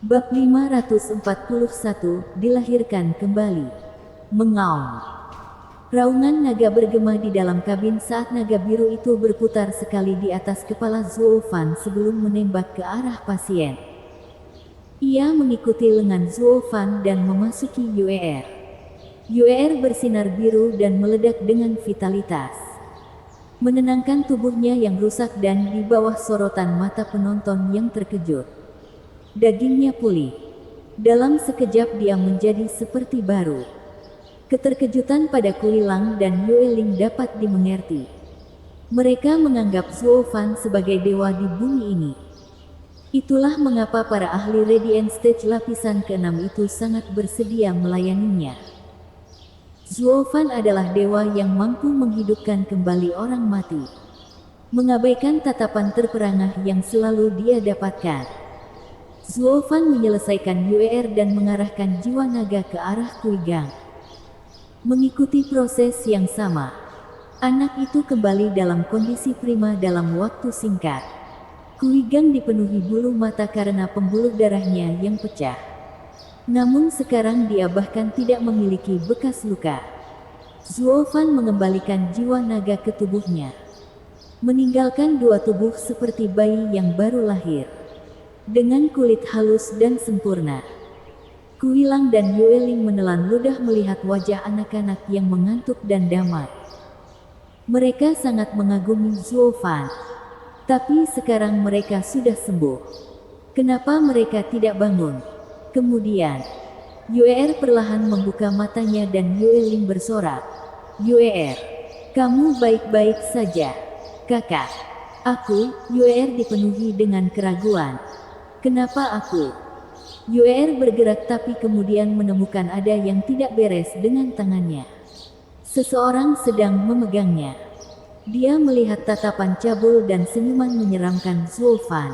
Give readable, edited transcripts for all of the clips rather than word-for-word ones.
Bab 541, dilahirkan kembali. Mengaum. Raungan naga bergema di dalam kabin saat naga biru itu berputar sekali di atas kepala Zuofan sebelum menembak ke arah pasien. Ia mengikuti lengan Zuofan dan memasuki UER. UER bersinar biru dan meledak dengan vitalitas, menenangkan tubuhnya yang rusak dan di bawah sorotan mata penonton yang terkejut. Dagingnya pulih. Dalam sekejap dia menjadi seperti baru. Keterkejutan pada Kuilang dan Yueling dapat dimengerti. Mereka menganggap Zuofan sebagai dewa di bumi ini. Itulah mengapa para ahli Radiant Stage lapisan ke-6 itu sangat bersedia melayaninya. Zuofan adalah dewa yang mampu menghidupkan kembali orang mati, mengabaikan tatapan terperangah yang selalu dia dapatkan. Zuofan menyelesaikan UER dan mengarahkan jiwa naga ke arah Kuigang. Mengikuti proses yang sama, anak itu kembali dalam kondisi prima dalam waktu singkat. Kuigang dipenuhi bulu mata karena pembuluh darahnya yang pecah. Namun sekarang dia bahkan tidak memiliki bekas luka. Zuofan mengembalikan jiwa naga ke tubuhnya, meninggalkan dua tubuh seperti bayi yang baru lahir, dengan kulit halus dan sempurna. Kuilang dan Yueling menelan ludah melihat wajah anak-anak yang mengantuk dan damai. Mereka sangat mengagumi Zuofan. Tapi sekarang mereka sudah sembuh. Kenapa mereka tidak bangun? Kemudian, UER perlahan membuka matanya dan Yueling bersorak. UER, kamu baik-baik saja, kakak. Aku, UER dipenuhi dengan keraguan. Kenapa aku? UER bergerak tapi kemudian menemukan ada yang tidak beres dengan tangannya. Seseorang sedang memegangnya. Dia melihat tatapan cabul dan senyuman menyeramkan Zuofan.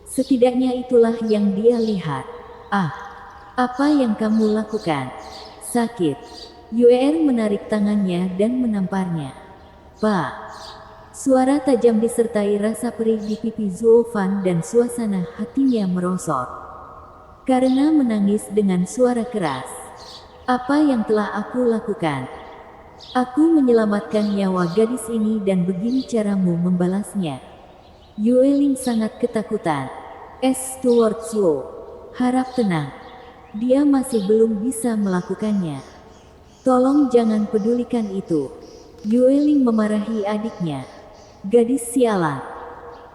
Setidaknya itulah yang dia lihat. Apa yang kamu lakukan? Sakit. UER menarik tangannya dan menamparnya. Pak. Suara tajam disertai rasa perih di pipi Zuofan dan suasana hatinya merosot. Karena menangis dengan suara keras. Apa yang telah aku lakukan? Aku menyelamatkan nyawa gadis ini dan begini caramu membalasnya. Yueling sangat ketakutan. Steward Zhuo, harap tenang. Dia masih belum bisa melakukannya. Tolong jangan pedulikan itu. Yueling memarahi adiknya. Gadis sialan.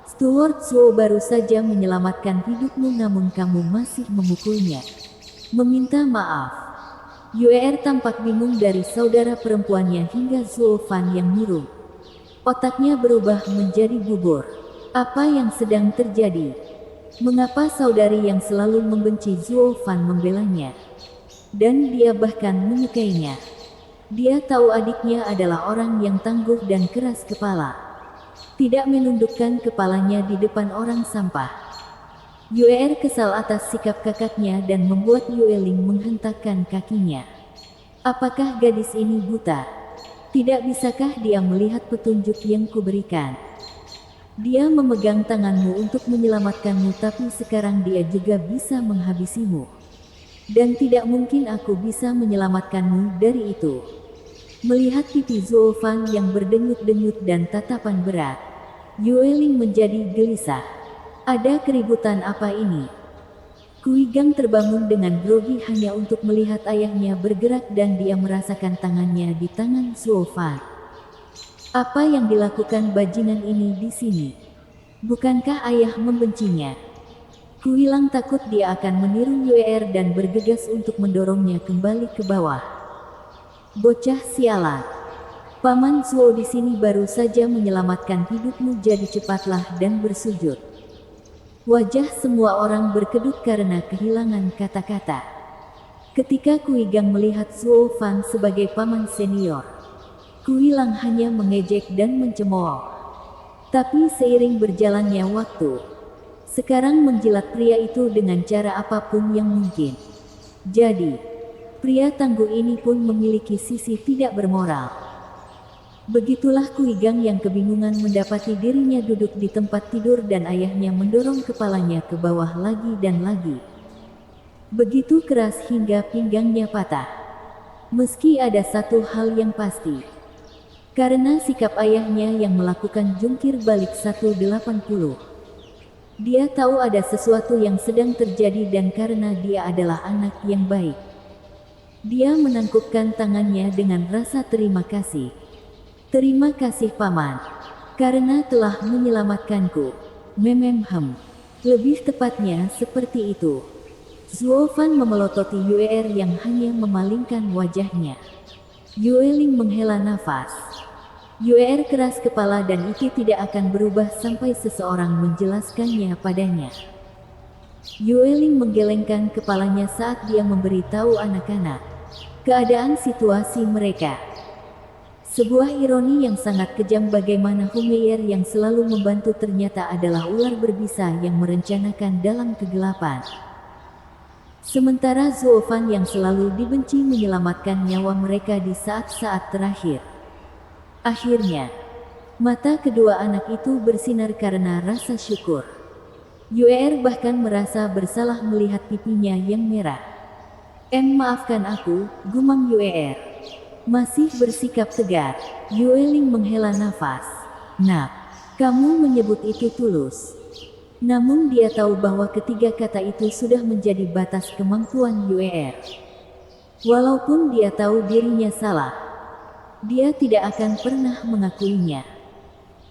Steward Zhuo baru saja menyelamatkan hidupmu namun kamu masih memukulnya. Meminta maaf. UER tampak bingung dari saudara perempuannya hingga Zuofan yang murung. Otaknya berubah menjadi bubur. Apa yang sedang terjadi? Mengapa saudari yang selalu membenci Zuofan membelanya? Dan dia bahkan menyukainya. Dia tahu adiknya adalah orang yang tangguh dan keras kepala. Tidak menundukkan kepalanya di depan orang sampah. UER kesal atas sikap kakaknya dan membuat Yueling menghentakkan kakinya. Apakah gadis ini buta? Tidak bisakah dia melihat petunjuk yang kuberikan? Dia memegang tanganmu untuk menyelamatkanmu tapi sekarang dia juga bisa menghabisimu. Dan tidak mungkin aku bisa menyelamatkanmu dari itu. Melihat pipi Zuofan yang berdenyut-denyut dan tatapan berat, Yueling menjadi gelisah. Ada keributan apa ini? Kuigang terbangun dengan grogi hanya untuk melihat ayahnya bergerak dan dia merasakan tangannya di tangan Zuofan. Apa yang dilakukan bajingan ini di sini? Bukankah ayah membencinya? Kuilang takut dia akan meniru UER dan bergegas untuk mendorongnya kembali ke bawah. Bocah sialan. Paman Zhuo di sini baru saja menyelamatkan hidupmu, jadi cepatlah dan bersujud. Wajah semua orang berkedut karena kehilangan kata-kata. Ketika Kuigang melihat Zuofan sebagai paman senior, Kuilang hanya mengejek dan mencemooh. Tapi seiring berjalannya waktu, sekarang menjilat pria itu dengan cara apapun yang mungkin. Jadi, pria tangguh ini pun memiliki sisi tidak bermoral. Begitulah Kuigang yang kebingungan mendapati dirinya duduk di tempat tidur dan ayahnya mendorong kepalanya ke bawah lagi dan lagi. Begitu keras hingga pinggangnya patah. Meski ada satu hal yang pasti. Karena sikap ayahnya yang melakukan jungkir balik 180. Dia tahu ada sesuatu yang sedang terjadi dan karena dia adalah anak yang baik. Dia menangkupkan tangannya dengan rasa terima kasih. Terima kasih paman, karena telah menyelamatkanku. Mememhem. Lebih tepatnya seperti itu. Zuo Fan memelototi Yue yang hanya memalingkan wajahnya. Yue Ling menghela nafas. Yue keras kepala dan itu tidak akan berubah sampai seseorang menjelaskannya padanya. Yue Ling menggelengkan kepalanya saat dia memberitahu anak-anak keadaan situasi mereka. Sebuah ironi yang sangat kejam bagaimana Humeyer yang selalu membantu ternyata adalah ular berbisa yang merencanakan dalam kegelapan. Sementara Zuo Fan yang selalu dibenci menyelamatkan nyawa mereka di saat-saat terakhir. Akhirnya, mata kedua anak itu bersinar karena rasa syukur. Yue bahkan merasa bersalah melihat pipinya yang merah. Maafkan aku, gumam Yue. Masih bersikap tegar, Yue Ling menghela nafas. Nak, kamu menyebut itu tulus. Namun dia tahu bahwa ketiga kata itu sudah menjadi batas kemampuan Yue. Walaupun dia tahu dirinya salah, dia tidak akan pernah mengakuinya.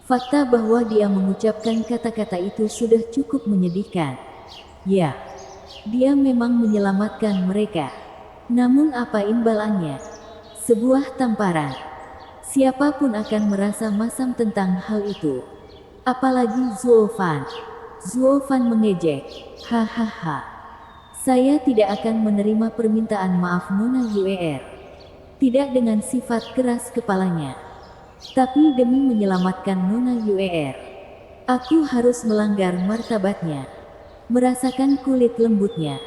Fakta bahwa dia mengucapkan kata-kata itu sudah cukup menyedihkan. Ya, dia memang menyelamatkan mereka. Namun apa imbalannya? Sebuah tamparan. Siapapun akan merasa masam tentang hal itu. Apalagi Zuo Fan. Zuo Fan mengejek. Hahaha. Saya tidak akan menerima permintaan maaf Nona Yue. Tidak dengan sifat keras kepalanya. Tapi demi menyelamatkan Nona Yue, aku harus melanggar martabatnya. Merasakan kulit lembutnya.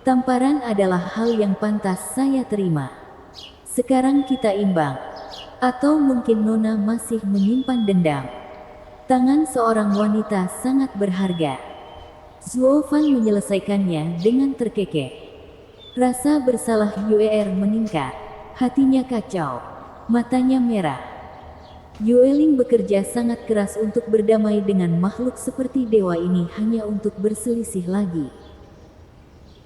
Tamparan adalah hal yang pantas saya terima. Sekarang kita imbang. Atau mungkin Nona masih menyimpan dendam. Tangan seorang wanita sangat berharga. Zuo Fan menyelesaikannya dengan terkekeh. Rasa bersalah Yue meningkat. Hatinya kacau. Matanya merah. Yue Ling bekerja sangat keras untuk berdamai dengan makhluk seperti dewa ini hanya untuk berselisih lagi.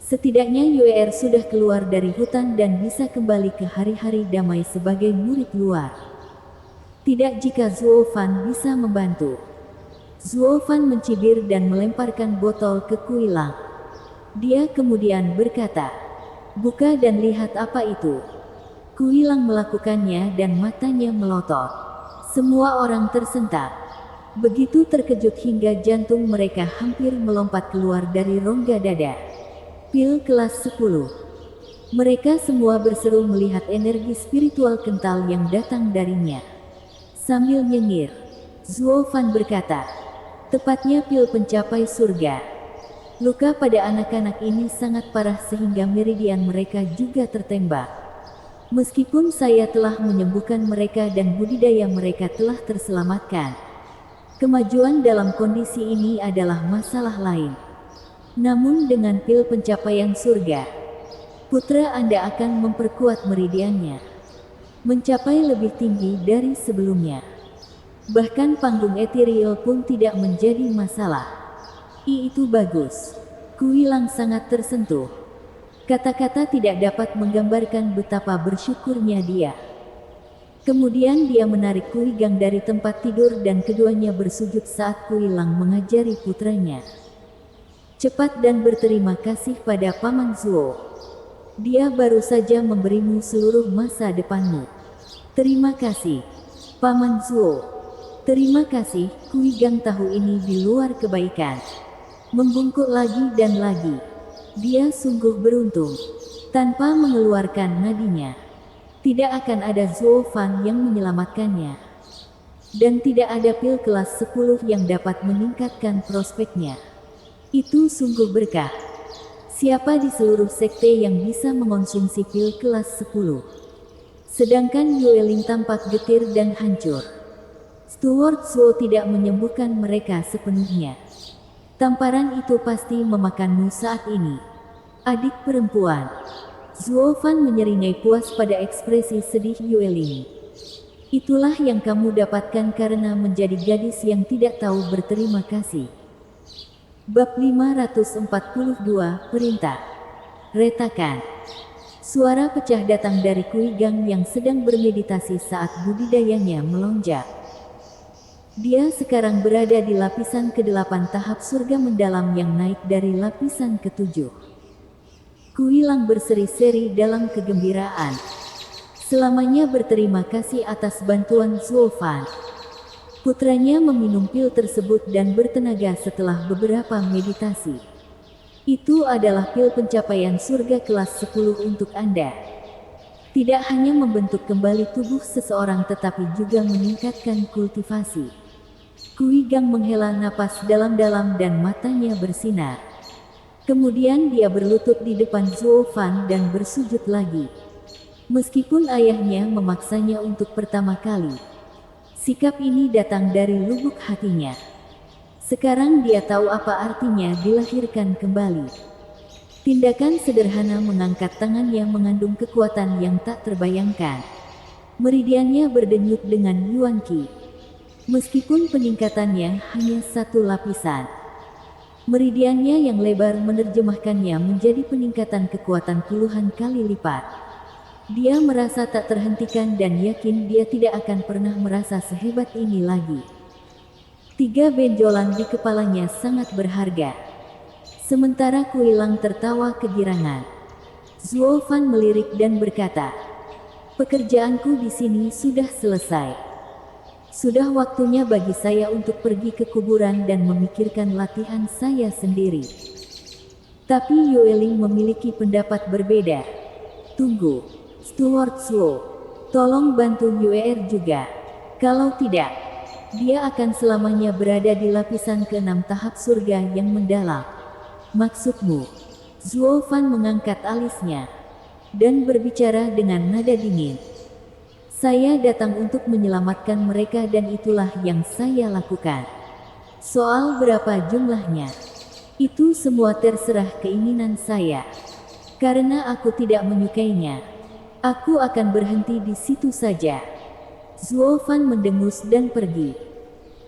Setidaknya Yue sudah keluar dari hutan dan bisa kembali ke hari-hari damai sebagai murid luar. Tidak jika Zuo Fan bisa membantu. Zuo Fan mencibir dan melemparkan botol ke Kuilang. Dia kemudian berkata, "Buka dan lihat apa itu." Kuilang melakukannya dan matanya melotot. Semua orang tersentak. Begitu terkejut hingga jantung mereka hampir melompat keluar dari rongga dada. Pil kelas 10. Mereka semua berseru melihat energi spiritual kental yang datang darinya. Sambil nyengir, Zuo Fan berkata, "Tepatnya pil pencapai surga." Luka pada anak-anak ini sangat parah sehingga meridian mereka juga tertembak. Meskipun saya telah menyembuhkan mereka dan budidaya mereka telah terselamatkan, kemajuan dalam kondisi ini adalah masalah lain. Namun dengan pil pencapaian surga, putra Anda akan memperkuat meridiannya, mencapai lebih tinggi dari sebelumnya. Bahkan panggung ethereal pun tidak menjadi masalah. Itu bagus. Kuilang sangat tersentuh. Kata-kata tidak dapat menggambarkan betapa bersyukurnya dia. Kemudian dia menarik Kuigang dari tempat tidur dan keduanya bersujud saat Kuilang mengajari putranya. Cepat dan berterima kasih pada Paman Zuo. Dia baru saja memberimu seluruh masa depanmu. Terima kasih, Paman Zuo. Terima kasih, Kuigang tahu ini di luar kebaikan. Membungkuk lagi dan lagi. Dia sungguh beruntung. Tanpa mengeluarkan nadinya, tidak akan ada Zuo Fan yang menyelamatkannya. Dan tidak ada pil kelas 10 yang dapat meningkatkan prospeknya. Itu sungguh berkah. Siapa di seluruh sekte yang bisa mengonsumsi pil kelas 10? Sedangkan Yueling tampak getir dan hancur. Steward Zhuo tidak menyembuhkan mereka sepenuhnya. Tamparan itu pasti memakanmu saat ini. Adik perempuan. Zhuo Fan menyeringai puas pada ekspresi sedih Yueling. Itulah yang kamu dapatkan karena menjadi gadis yang tidak tahu berterima kasih. Bab 542, Perintah. Retakan. Suara pecah datang dari Kui Gang yang sedang bermeditasi saat budidayanya melonjak. Dia sekarang berada di lapisan ke-8 tahap surga mendalam yang naik dari lapisan ke-7. Kui Lang berseri-seri dalam kegembiraan. Selamanya berterima kasih atas bantuan Zhuo Fan. Putranya meminum pil tersebut dan bertenaga setelah beberapa meditasi. Itu adalah pil pencapaian surga kelas 10 untuk Anda. Tidak hanya membentuk kembali tubuh seseorang tetapi juga meningkatkan kultivasi. Kui Gang menghela napas dalam-dalam dan matanya bersinar. Kemudian dia berlutut di depan Zhuo Fan dan bersujud lagi. Meskipun ayahnya memaksanya untuk pertama kali, sikap ini datang dari lubuk hatinya. Sekarang dia tahu apa artinya dilahirkan kembali. Tindakan sederhana mengangkat tangan yang mengandung kekuatan yang tak terbayangkan. Meridiannya berdenyut dengan Yuan Qi. Meskipun peningkatannya hanya satu lapisan, meridiannya yang lebar menerjemahkannya menjadi peningkatan kekuatan puluhan kali lipat. Dia merasa tak terhentikan dan yakin dia tidak akan pernah merasa sehebat ini lagi. 3 benjolan di kepalanya sangat berharga. Sementara Kui Lang tertawa kegirangan. Zhuo Fan melirik dan berkata, "Pekerjaanku di sini sudah selesai. Sudah waktunya bagi saya untuk pergi ke kuburan dan memikirkan latihan saya sendiri." Tapi Yueling memiliki pendapat berbeda. "Tunggu, Steward Zhuo. Tolong bantu Yuer juga. Kalau tidak, dia akan selamanya berada di lapisan ke-6 tahap surga yang mendalam." "Maksudmu?" Zhuo Fan mengangkat alisnya dan berbicara dengan nada dingin. "Saya datang untuk menyelamatkan mereka dan itulah yang saya lakukan. Soal berapa jumlahnya, itu semua terserah keinginan saya. Karena aku tidak menyukainya, aku akan berhenti di situ saja." Zhuo Fan mendengus dan pergi.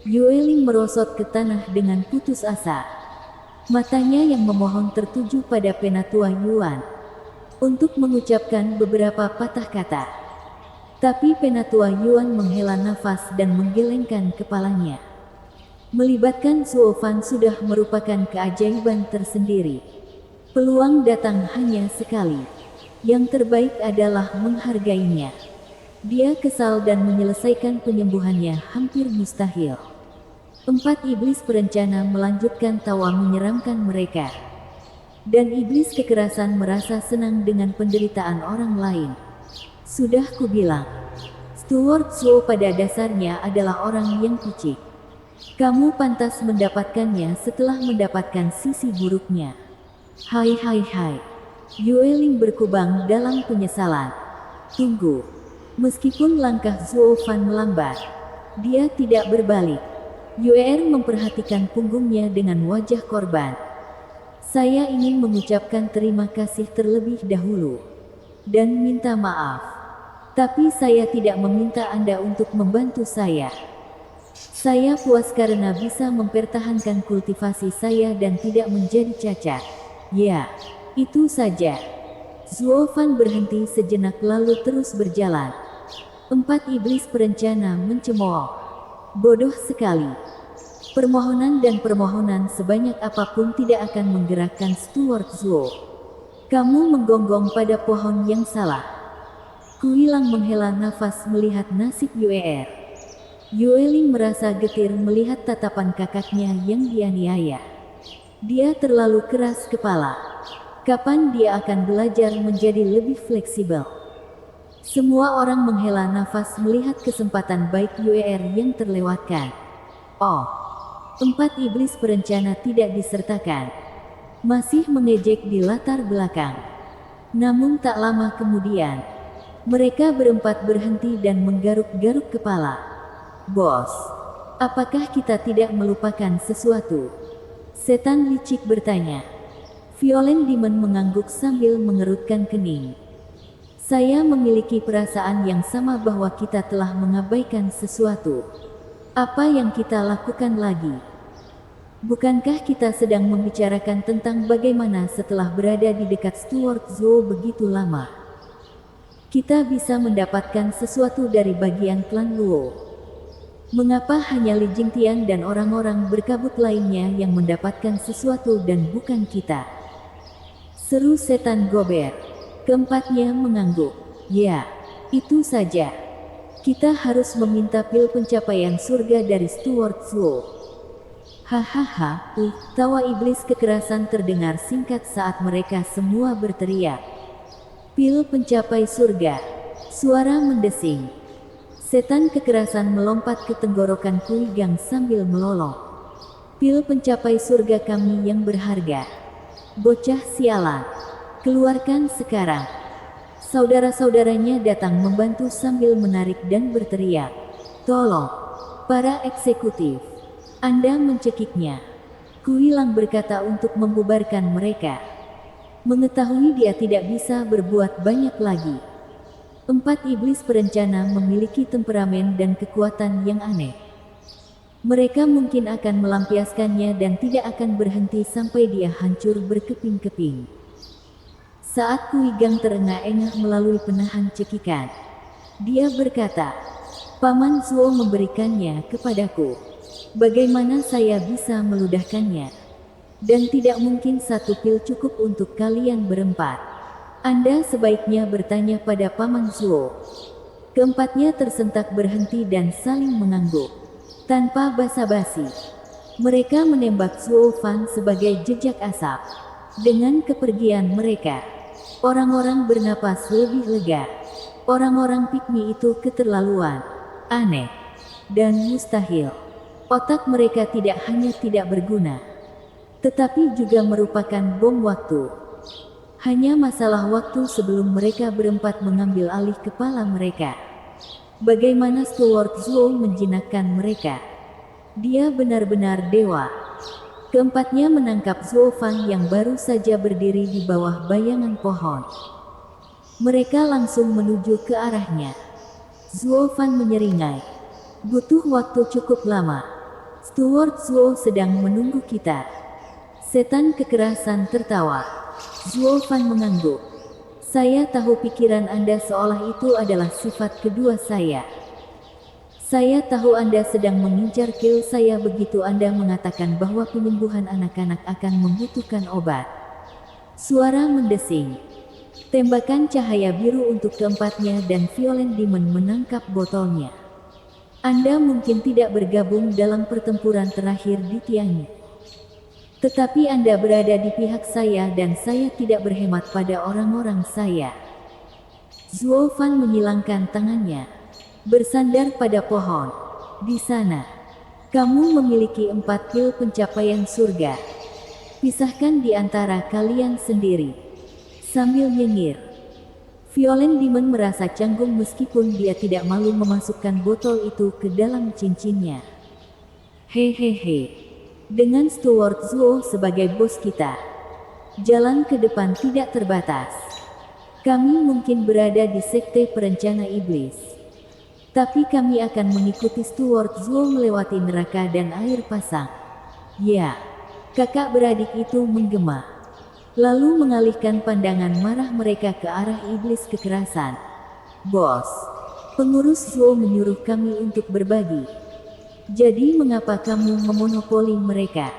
Yueling merosot ke tanah dengan putus asa. Matanya yang memohon tertuju pada Penatua Yuan untuk mengucapkan beberapa patah kata. Tapi Penatua Yuan menghela nafas dan menggelengkan kepalanya. Melibatkan Zhuo Fan sudah merupakan keajaiban tersendiri. Peluang datang hanya sekali. Yang terbaik adalah menghargainya. Dia kesal dan menyelesaikan penyembuhannya hampir mustahil. 4 iblis perencana melanjutkan tawa menyeramkan mereka. Dan iblis kekerasan merasa senang dengan penderitaan orang lain. "Sudah kubilang, Steward Zhuo pada dasarnya adalah orang yang picik. Kamu pantas mendapatkannya setelah mendapatkan sisi buruknya." Hai. Yueling berkubang dalam penyesalan. "Tunggu." Meskipun langkah Zhuo Fan melambat, dia tidak berbalik. Yuer memperhatikan punggungnya dengan wajah korban. "Saya ingin mengucapkan terima kasih terlebih dahulu. Dan minta maaf. Tapi saya tidak meminta Anda untuk membantu saya. Saya puas karena bisa mempertahankan kultivasi saya dan tidak menjadi cacat." "Ya, itu saja." Zhuo Fan berhenti sejenak lalu terus berjalan. 4 iblis perencana mencemooh. "Bodoh sekali. Permohonan dan permohonan sebanyak apapun tidak akan menggerakkan Steward Zhuo. Kamu menggonggong pada pohon yang salah." Kui Lang menghela nafas melihat nasib Yuer. Yueling merasa getir melihat tatapan kakaknya yang dianiaya. Dia terlalu keras kepala. Kapan dia akan belajar menjadi lebih fleksibel? Semua orang menghela nafas melihat kesempatan baik Yuer yang terlewatkan. Oh, 4 iblis perencana tidak disertakan. Masih mengejek di latar belakang. Namun tak lama kemudian, Mereka berempat berhenti dan menggaruk-garuk kepala. Bos, apakah kita tidak melupakan sesuatu? Setan licik bertanya. Violent Demon mengangguk sambil mengerutkan kening. Saya memiliki perasaan yang sama bahwa kita telah mengabaikan sesuatu. Apa yang kita lakukan lagi? Bukankah kita sedang membicarakan tentang bagaimana setelah berada di dekat Stuart Zoo begitu lama, kita bisa mendapatkan sesuatu dari bagian klan Luo? Mengapa hanya Li Jingtian dan orang-orang berkabut lainnya yang mendapatkan sesuatu dan bukan kita? Seru setan gober. Keempatnya mengangguk. Ya, itu saja. Kita harus meminta pil pencapaian surga dari Stuart Zoo. Hahaha, tawa iblis kekerasan terdengar singkat saat mereka semua berteriak. Pil pencapai surga. Suara mendesing. Setan kekerasan melompat ke tenggorokan Kui Gang sambil melolong. Pil pencapai surga kami yang berharga. Bocah sialan. Keluarkan sekarang. Saudara-saudaranya datang membantu sambil menarik dan berteriak. Tolong. Para eksekutif. Anda mencekiknya. Kui Lang berkata untuk membubarkan mereka. Mengetahui dia tidak bisa berbuat banyak lagi. Empat iblis perencana memiliki temperamen dan kekuatan yang aneh. Mereka mungkin akan melampiaskannya dan tidak akan berhenti sampai dia hancur berkeping-keping. Saat Kui Gang terengah-engah melalui penahan cekikan, dia berkata, Paman Zuo memberikannya kepadaku. Bagaimana saya bisa meludahkannya? Dan tidak mungkin satu pil cukup untuk kalian berempat. Anda sebaiknya bertanya pada Paman Zuo. Keempatnya tersentak berhenti dan saling mengangguk. Tanpa basa-basi, mereka menembak Zuo Fan sebagai jejak asap. Dengan kepergian mereka, orang-orang bernapas lebih lega. Orang-orang pikmi itu keterlaluan, aneh, dan mustahil. Otak mereka tidak hanya tidak berguna, tetapi juga merupakan bom waktu. Hanya masalah waktu sebelum mereka berempat mengambil alih kepala mereka. Bagaimana Stuart Zuo menjinakkan mereka? Dia benar-benar dewa. Keempatnya menangkap Zuo Fang yang baru saja berdiri di bawah bayangan pohon. Mereka langsung menuju ke arahnya. Zuo Fang menyeringai. Butuh waktu cukup lama. Stuart Zuo sedang menunggu kita. Setan kekerasan tertawa. Zuo Fan mengangguk. Saya tahu pikiran Anda seolah itu adalah sifat kedua saya. Saya tahu Anda sedang mengincar kill saya begitu Anda mengatakan bahwa penyembuhan anak-anak akan membutuhkan obat. Suara mendesing. Tembakan cahaya biru untuk keempatnya dan Violent Demon menangkap botolnya. Anda mungkin tidak bergabung dalam pertempuran terakhir di Tianyi. Tetapi Anda berada di pihak saya dan saya tidak berhemat pada orang-orang saya. Zuo Fan menyilangkan tangannya. Bersandar pada pohon. Di sana. Kamu memiliki 4 pil pencapaian surga. Pisahkan di antara kalian sendiri. Sambil nyengir. Violent Demon merasa canggung meskipun dia tidak malu memasukkan botol itu ke dalam cincinnya. Hehehe. Dengan Stuart Zuo sebagai bos kita, jalan ke depan tidak terbatas. Kami mungkin berada di sekte perencana iblis, tapi kami akan mengikuti Stuart Zuo melewati neraka dan air pasang. Ya, kakak beradik itu menggema, lalu mengalihkan pandangan marah mereka ke arah iblis kekerasan. Bos, pengurus Zuo menyuruh kami untuk berbagi. Jadi mengapa kamu memonopoli mereka?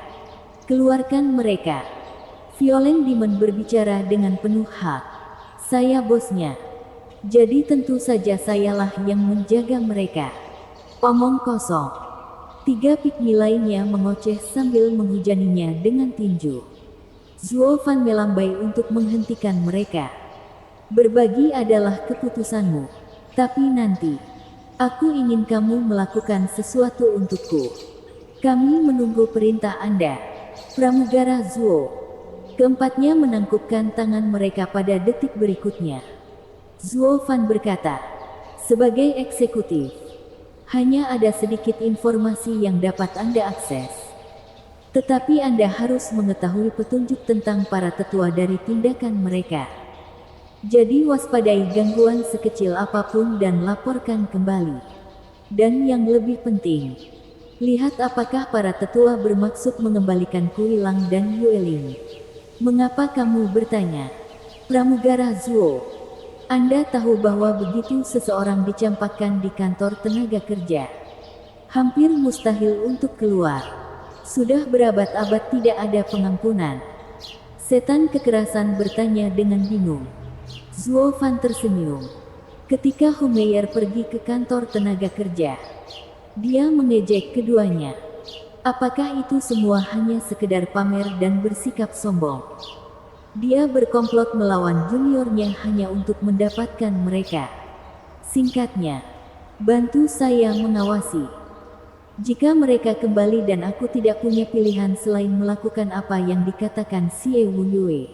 Keluarkan mereka. Violent Demon berbicara dengan penuh hak. Saya bosnya. Jadi tentu saja sayalah yang menjaga mereka. Omong kosong. 3 pikmi lainnya mengoceh sambil menghujaninya dengan tinju. Zuo Fan melambai untuk menghentikan mereka. Berbagi adalah keputusanmu. Tapi nanti. Aku ingin kamu melakukan sesuatu untukku. Kami menunggu perintah Anda. Pramugara Zuo. Keempatnya menangkupkan tangan mereka pada detik berikutnya. Zuo Fan berkata, sebagai eksekutif, hanya ada sedikit informasi yang dapat Anda akses. Tetapi Anda harus mengetahui petunjuk tentang para tetua dari tindakan mereka. Jadi waspadai gangguan sekecil apapun dan laporkan kembali. Dan yang lebih penting, lihat apakah para tetua bermaksud mengembalikan Kuilang dan Yueling. Mengapa kamu bertanya? Pramugara Zuo, Anda tahu bahwa begitu seseorang dicampakkan di kantor tenaga kerja, hampir mustahil untuk keluar. Sudah berabad-abad tidak ada pengampunan. Setan kekerasan bertanya dengan bingung. Zuo Fan tersenyum. Ketika Hu Meier pergi ke kantor tenaga kerja, dia mengejek keduanya. Apakah itu semua hanya sekedar pamer dan bersikap sombong? Dia berkomplot melawan juniornya hanya untuk mendapatkan mereka. Singkatnya, bantu saya mengawasi. Jika mereka kembali dan aku tidak punya pilihan selain melakukan apa yang dikatakan Xie Wu Yue,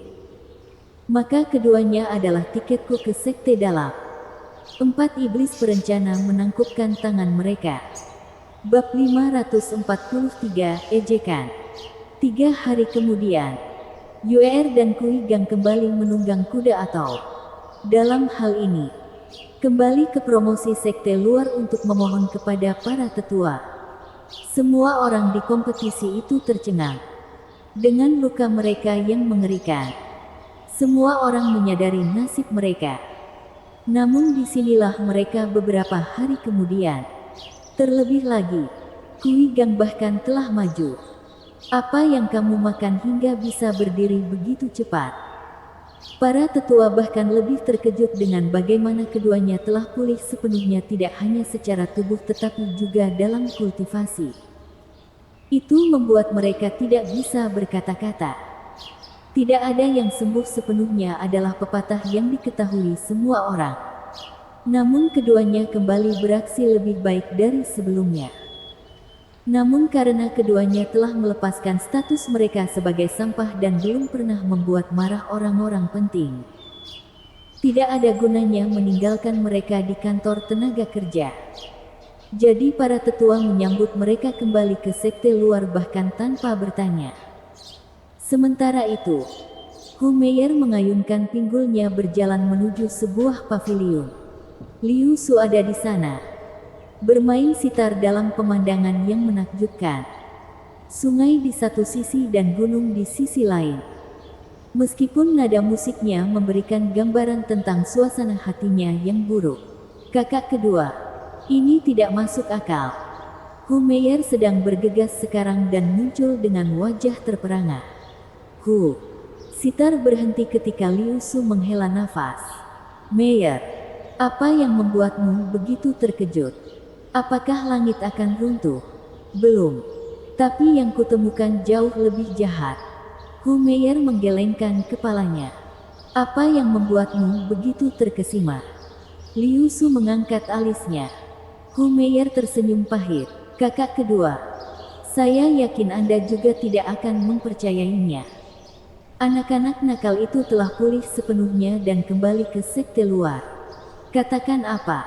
maka keduanya adalah tiketku ke sekte dalam. 4 iblis berencana menangkupkan tangan mereka. Bab 543, ejekan. 3 hari kemudian, Yuer dan Kui Gang kembali menunggang kuda atau, dalam hal ini, kembali ke promosi sekte luar untuk memohon kepada para tetua. Semua orang di kompetisi itu tercengang dengan luka mereka yang mengerikan. Semua orang menyadari nasib mereka. Namun disinilah mereka beberapa hari kemudian. Terlebih lagi, Kui Gang bahkan telah maju. Apa yang kamu makan hingga bisa berdiri begitu cepat? Para tetua bahkan lebih terkejut dengan bagaimana keduanya telah pulih sepenuhnya tidak hanya secara tubuh tetapi juga dalam kultivasi. Itu membuat mereka tidak bisa berkata-kata. Tidak ada yang sembuh sepenuhnya adalah pepatah yang diketahui semua orang. Namun keduanya kembali beraksi lebih baik dari sebelumnya. Namun karena keduanya telah melepaskan status mereka sebagai sampah dan belum pernah membuat marah orang-orang penting, tidak ada gunanya meninggalkan mereka di kantor tenaga kerja. Jadi para tetua menyambut mereka kembali ke sekte luar bahkan tanpa bertanya. Sementara itu, Hu Meier mengayunkan pinggulnya berjalan menuju sebuah paviliun. Liu Su ada di sana, bermain sitar dalam pemandangan yang menakjubkan. Sungai di satu sisi dan gunung di sisi lain. Meskipun nada musiknya memberikan gambaran tentang suasana hatinya yang buruk. Kakak kedua, ini tidak masuk akal. Hu Meier sedang bergegas sekarang dan muncul dengan wajah terperangah. Sitar berhenti ketika Liu Su menghela nafas. Meier, apa yang membuatmu begitu terkejut? Apakah langit akan runtuh? Belum. Tapi yang kutemukan jauh lebih jahat. Hu Meier menggelengkan kepalanya. Apa yang membuatmu begitu terkesima? Liu Su mengangkat alisnya. Hu Meier tersenyum pahit. Kakak kedua, saya yakin Anda juga tidak akan mempercayainya. Anak-anak nakal itu telah pulih sepenuhnya dan kembali ke sekte luar. Katakan apa?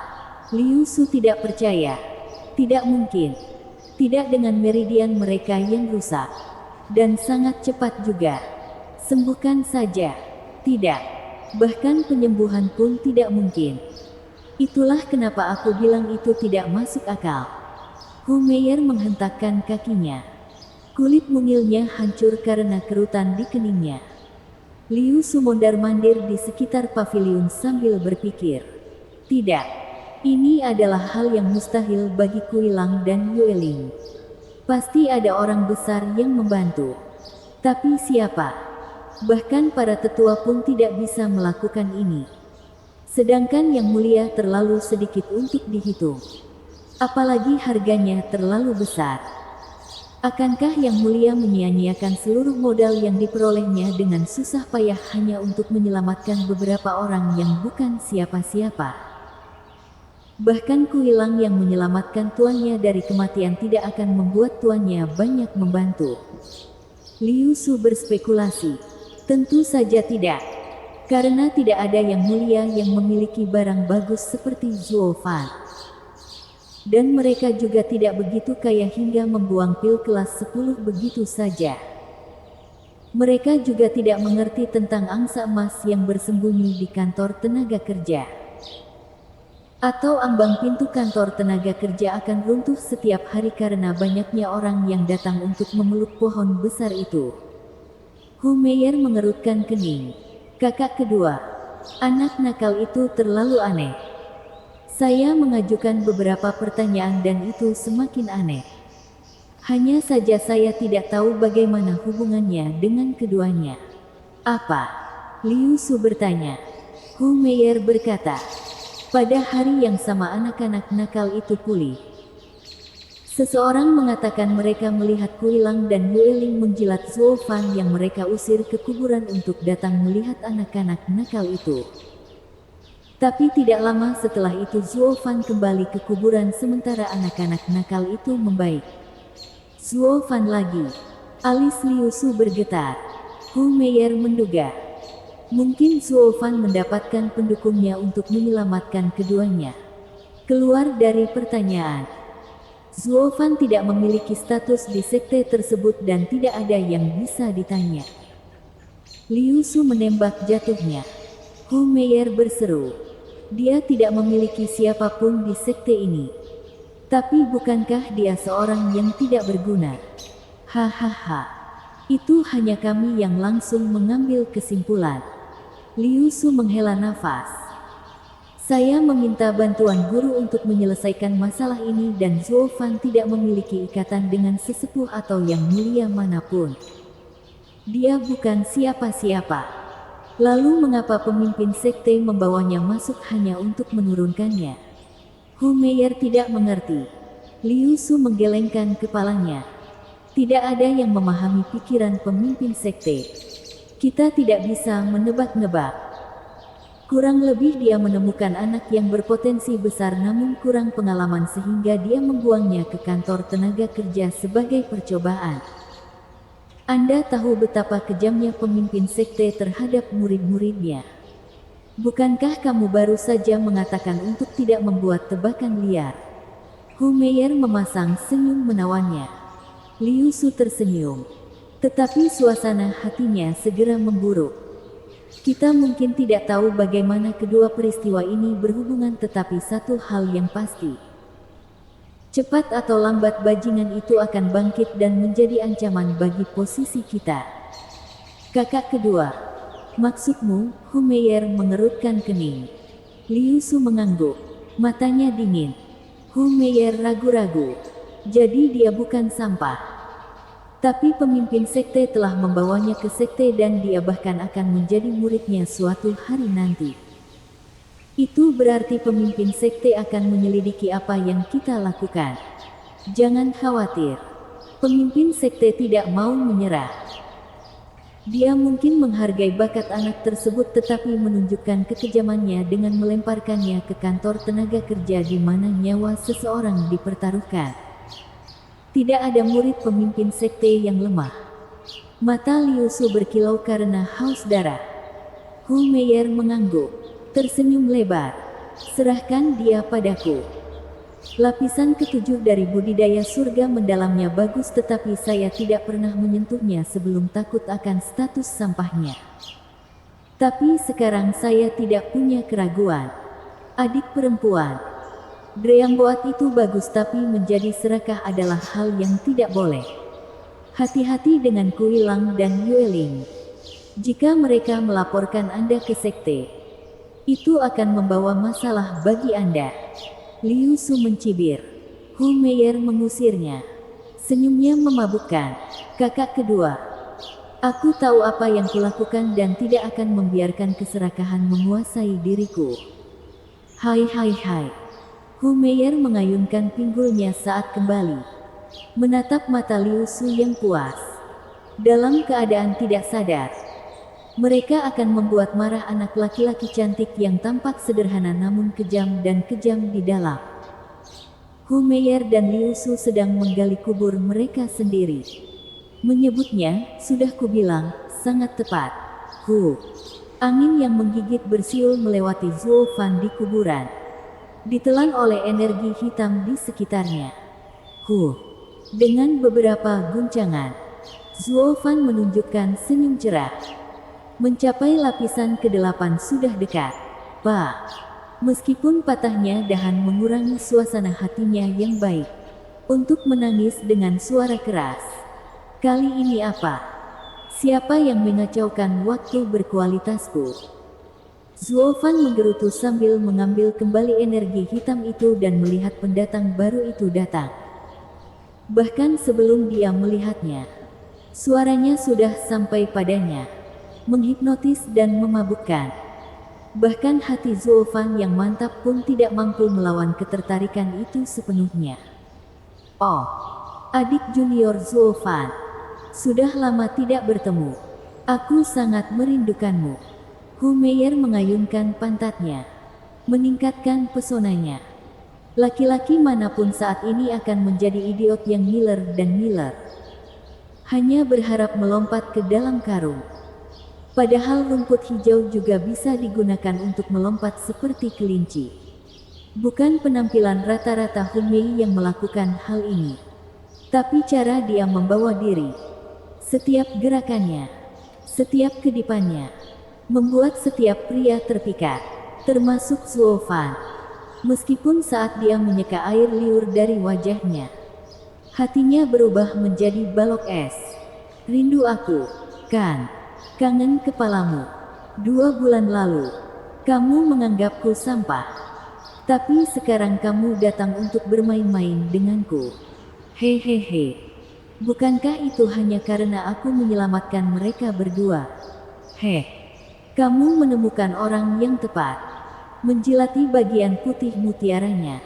Liu Su tidak percaya. Tidak mungkin. Tidak dengan meridian mereka yang rusak. Dan sangat cepat juga. Sembuhkan saja. Tidak. Bahkan penyembuhan pun tidak mungkin. Itulah kenapa aku bilang itu tidak masuk akal. Hu Meier menghentakkan kakinya. Kulit mungilnya hancur karena kerutan di keningnya. Liu Su mondar-mandir di sekitar paviliun sambil berpikir. Tidak. Ini adalah hal yang mustahil bagi Kuilang dan Yueling. Pasti ada orang besar yang membantu. Tapi siapa? Bahkan para tetua pun tidak bisa melakukan ini. Sedangkan yang mulia terlalu sedikit untuk dihitung. Apalagi harganya terlalu besar. Akankah yang mulia menyia-nyiakan seluruh modal yang diperolehnya dengan susah payah hanya untuk menyelamatkan beberapa orang yang bukan siapa-siapa? Bahkan Kuilang yang menyelamatkan tuannya dari kematian tidak akan membuat tuannya banyak membantu. Liu Su berspekulasi. Tentu saja tidak. Karena tidak ada yang mulia yang memiliki barang bagus seperti Zuo Fan. Dan mereka juga tidak begitu kaya hingga membuang pil kelas 10 begitu saja. Mereka juga tidak mengerti tentang angsa emas yang bersembunyi di kantor tenaga kerja. Atau ambang pintu kantor tenaga kerja akan runtuh setiap hari karena banyaknya orang yang datang untuk memeluk pohon besar itu. Hu Meier mengerutkan kening. Kakak kedua, anak nakal itu terlalu aneh. Saya mengajukan beberapa pertanyaan dan itu semakin aneh. Hanya saja saya tidak tahu bagaimana hubungannya dengan keduanya. Apa? Liu Su bertanya. Hu Meier berkata. Pada hari yang sama anak-anak nakal itu pulih. Seseorang mengatakan mereka melihat Kuilang dan Yueling menjilat Zuo Fan yang mereka usir ke kuburan untuk datang melihat anak-anak nakal itu. Tapi tidak lama setelah itu Zuo Fan kembali ke kuburan sementara anak-anak nakal itu membaik. Zuo Fan lagi. Alis Liu Su bergetar. Hu Meier menduga. Mungkin Zuo Fan mendapatkan pendukungnya untuk menyelamatkan keduanya. Keluar dari pertanyaan. Zuo Fan tidak memiliki status di sekte tersebut dan tidak ada yang bisa ditanya. Liu Su menembak jatuhnya. Hu Meier berseru. Dia tidak memiliki siapapun di sekte ini. Tapi bukankah dia seorang yang tidak berguna? Hahaha. Itu hanya kami yang langsung mengambil kesimpulan. Liu Su menghela nafas. Saya meminta bantuan guru untuk menyelesaikan masalah ini dan Zuo Fan tidak memiliki ikatan dengan sesepuh atau yang mulia manapun. Dia bukan siapa-siapa. Lalu mengapa pemimpin sekte membawanya masuk hanya untuk menurunkannya? Hu Meier tidak mengerti. Liu Su menggelengkan kepalanya. Tidak ada yang memahami pikiran pemimpin sekte. Kita tidak bisa menebak-nebak. Kurang lebih dia menemukan anak yang berpotensi besar namun kurang pengalaman sehingga dia membuangnya ke kantor tenaga kerja sebagai percobaan. Anda tahu betapa kejamnya pemimpin sekte terhadap murid-muridnya. Bukankah kamu baru saja mengatakan untuk tidak membuat tebakan liar? Hu Meier memasang senyum menawannya. Liu Su tersenyum. Tetapi suasana hatinya segera memburuk. Kita mungkin tidak tahu bagaimana kedua peristiwa ini berhubungan tetapi satu hal yang pasti. Cepat atau lambat bajingan itu akan bangkit dan menjadi ancaman bagi posisi kita. Kakak kedua. Maksudmu? Hu Meier mengerutkan kening. Liu Su mengangguk. Matanya dingin. Hu Meier ragu-ragu. Jadi dia bukan sampah. Tapi pemimpin sekte telah membawanya ke sekte dan dia bahkan akan menjadi muridnya suatu hari nanti. Itu berarti pemimpin sekte akan menyelidiki apa yang kita lakukan. Jangan khawatir. Pemimpin sekte tidak mau menyerah. Dia mungkin menghargai bakat anak tersebut tetapi menunjukkan kekejamannya dengan melemparkannya ke kantor tenaga kerja di mana nyawa seseorang dipertaruhkan. Tidak ada murid pemimpin sekte yang lemah. Mata Liu Su berkilau karena haus darah. Hu Meier mengangguk, tersenyum lebar. Serahkan dia padaku. Lapisan ketujuh dari budidaya surga mendalamnya bagus tetapi saya tidak pernah menyentuhnya sebelum takut akan status sampahnya. Tapi sekarang saya tidak punya keraguan. Adik perempuan. Dreamboat itu bagus tapi menjadi serakah adalah hal yang tidak boleh. Hati-hati dengan Kuilang dan Yueling. Jika mereka melaporkan Anda ke sekte, itu akan membawa masalah bagi Anda. Liu Su mencibir. Hu Meier mengusirnya. Senyumnya memabukkan. Kakak kedua. Aku tahu apa yang kulakukan dan tidak akan membiarkan keserakahan menguasai diriku. Hai. Hu Meier mengayunkan pinggulnya saat kembali. Menatap mata Liu Su yang puas. Dalam keadaan tidak sadar. Mereka akan membuat marah anak laki-laki cantik yang tampak sederhana namun kejam dan kejam di dalam. Hu Meier dan Liu Su sedang menggali kubur mereka sendiri. Menyebutnya, sudah kubilang, sangat tepat. Angin yang menggigit bersiul melewati Zuo Fan di kuburan, ditelan oleh energi hitam di sekitarnya. Dengan beberapa guncangan, Zuo Fan menunjukkan senyum cerah. Mencapai lapisan ke-8 sudah dekat. Meskipun patahnya dahan mengurangi suasana hatinya yang baik untuk menangis dengan suara keras. Kali ini apa? Siapa yang mengacaukan waktu berkualitasku? Zuo Fan menggerutu sambil mengambil kembali energi hitam itu dan melihat pendatang baru itu datang. Bahkan sebelum dia melihatnya, suaranya sudah sampai padanya, menghipnotis dan memabukkan. Bahkan hati Zuo Fan yang mantap pun tidak mampu melawan ketertarikan itu sepenuhnya. Oh, adik junior Zuo Fan, sudah lama tidak bertemu. Aku sangat merindukanmu. Hu Meier mengayunkan pantatnya, meningkatkan pesonanya. Laki-laki manapun saat ini akan menjadi idiot yang ngiler dan ngiler. Hanya berharap melompat ke dalam karung. Padahal rumput hijau juga bisa digunakan untuk melompat seperti kelinci. Bukan penampilan rata-rata Hu Mei yang melakukan hal ini, tapi cara dia membawa diri. Setiap gerakannya, setiap kedipannya, membuat setiap pria terpikat, termasuk Zuo Fan. Meskipun saat dia menyeka air liur dari wajahnya, hatinya berubah menjadi balok es. Rindu aku, kan? Kangen kepalamu. 2 bulan lalu, kamu menganggapku sampah. Tapi sekarang kamu datang untuk bermain-main denganku. Hehehe. Bukankah itu hanya karena aku menyelamatkan mereka berdua? Kamu menemukan orang yang tepat. Menjilati bagian putih mutiaranya,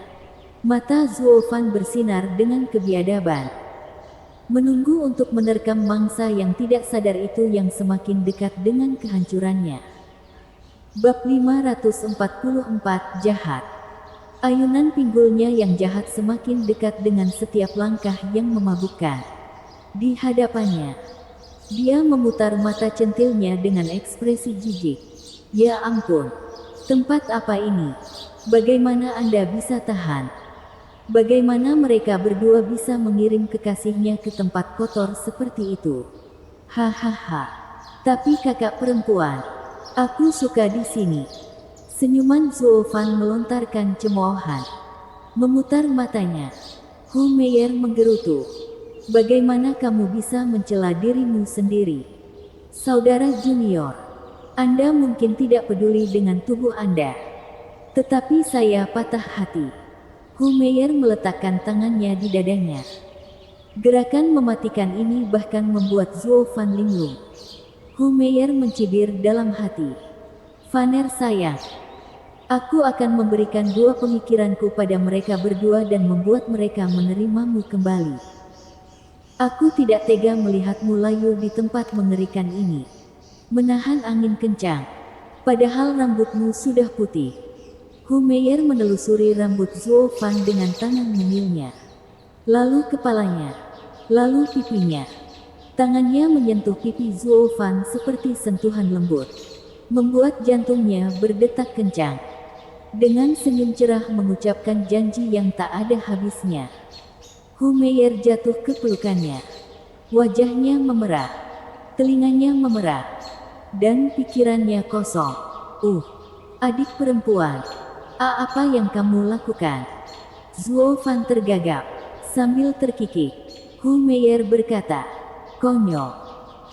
mata Zuo Fan bersinar dengan kebiadaban. Menunggu untuk menerkam mangsa yang tidak sadar itu yang semakin dekat dengan kehancurannya. Bab 544 Jahat. Ayunan pinggulnya yang jahat semakin dekat dengan setiap langkah yang memabukkan. Di hadapannya, dia memutar mata centilnya dengan ekspresi jijik. Ya ampun. Tempat apa ini? Bagaimana Anda bisa tahan? Bagaimana mereka berdua bisa mengirim kekasihnya ke tempat kotor seperti itu? Hahaha. Tapi kakak perempuan, aku suka di sini. Senyuman Zuo Fan melontarkan cemoohan. Memutar matanya, Hu Meier menggerutu. Bagaimana kamu bisa mencela dirimu sendiri? Saudara junior, Anda mungkin tidak peduli dengan tubuh Anda. Tetapi saya patah hati. Hu Meier meletakkan tangannya di dadanya. Gerakan mematikan ini bahkan membuat Zuo Fan linglung. Hu Meier mencibir dalam hati. Vaner sayang, aku akan memberikan 2 pemikiranku pada mereka berdua dan membuat mereka menerimamu kembali. Aku tidak tega melihatmu layu di tempat mengerikan ini. Menahan angin kencang, padahal rambutmu sudah putih. Hu Meier menelusuri rambut Zuo Fan dengan tangan mungilnya. Lalu kepalanya, lalu pipinya. Tangannya menyentuh pipi Zuo Fan seperti sentuhan lembut, membuat jantungnya berdetak kencang. Dengan senyum cerah mengucapkan janji yang tak ada habisnya. Hu Meier jatuh ke pelukannya. Wajahnya memerah, telinganya memerah, dan pikirannya kosong. Adik perempuan, apa yang kamu lakukan? Zuo Fan tergagap, sambil terkikik. Hu Meier berkata, konyol.